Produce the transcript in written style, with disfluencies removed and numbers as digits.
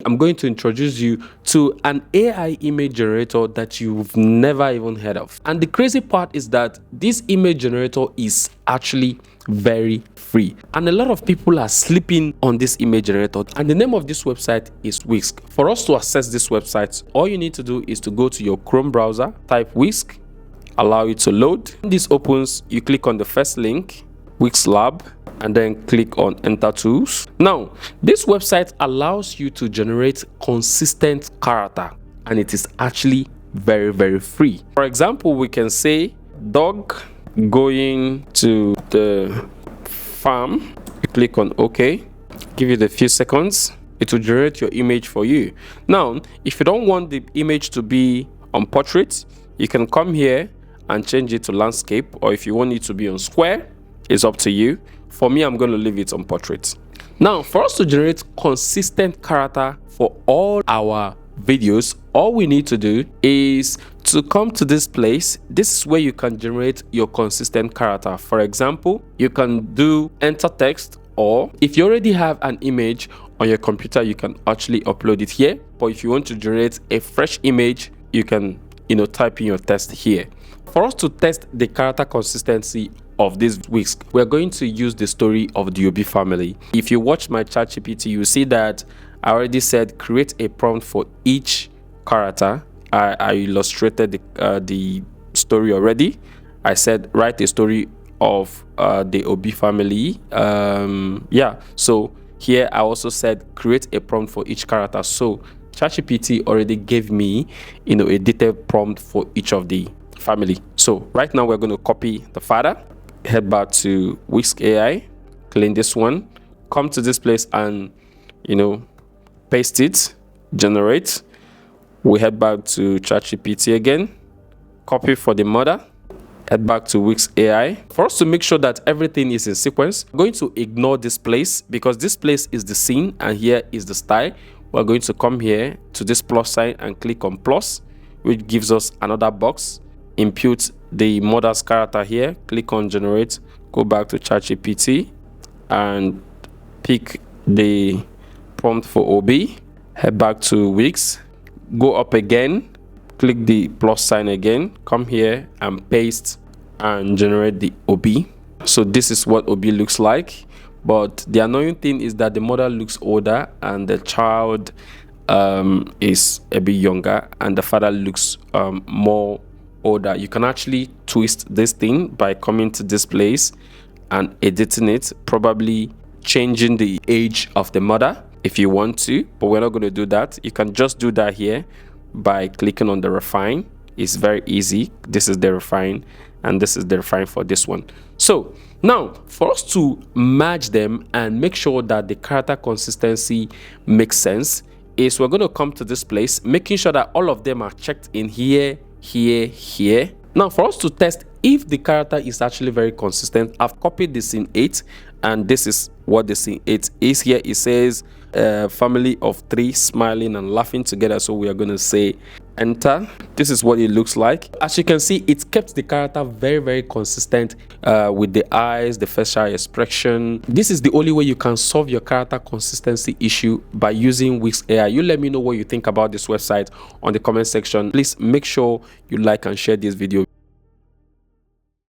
I'm going to introduce you to an AI image generator that you've never even heard of. And the crazy part is that this image generator is actually very free, and a lot of people are sleeping on this image generator. And the name of this website is Whisk. For us to access this website, all you need to do is to go to your Chrome browser, type Whisk, allow it to load. When this opens, you click on the first link, Whisk Lab, and then click on Enter Tools. Now, this website allows you to generate consistent character, and it is actually very free. For example, we can say dog going to the farm. You click on OK, give it a few seconds, it will generate your image for you. Now, if you don't want the image to be on portrait, you can come here and change it to landscape, or if you want it to be on square, it's up to you. For me, I'm going to leave it on portrait. Now, for us to generate consistent character for all our videos, all we need to do is to come to this place. This is where you can generate your consistent character. For example, you can do enter text, or if you already have an image on your computer, you can actually upload it here. But if you want to generate a fresh image, you can type in your text here. For us to test the character consistency of this Whisk, we're going to use the story of the Obi family. If you watch my ChatGPT, you see that I already said create a prompt for each character. I illustrated the story already. I said write a story of the Obi family. So here I also said create a prompt for each character. So ChatGPT already gave me a detailed prompt for each of the family. So right now we're going to copy the father, head back to Whisk AI, clean this one, come to this place and paste it, generate. We head back to ChatGPT again, copy for the mother, head back to Whisk AI. For us to make sure that everything is in sequence, we're going to ignore this place because this place is the scene and here is the style. We're going to come here to this plus sign and click on plus, which gives us another box. Impute the mother's character here, click on generate, go back to ChatGPT and pick the prompt for OB, head back to Wix, go up again, click the plus sign again, come here and paste and generate the OB. So this is what OB looks like, but the annoying thing is that the mother looks older and the child is a bit younger and the father looks more older. You can actually twist this thing by coming to this place and editing it, probably changing the age of the mother if you want to, but we're not going to do that. You can just do that here by clicking on the refine. It's very easy. This is the refine and this is the refine for this one. So now for us to merge them and make sure that the character consistency makes sense is we're going to come to this place, making sure that all of them are checked in here. Now for us to test if the character is actually very consistent, I've copied the scene 8 and this is what the scene 8 is. Here it says family of 3 smiling and laughing together, so we are going to say enter. This is what it looks like. As you can see, it kept the character very consistent with the eyes, the facial expression. This is the only way you can solve your character consistency issue, by using Whisk AI. You let me know what you think about this website on the comment section. Please make sure you like and share this video.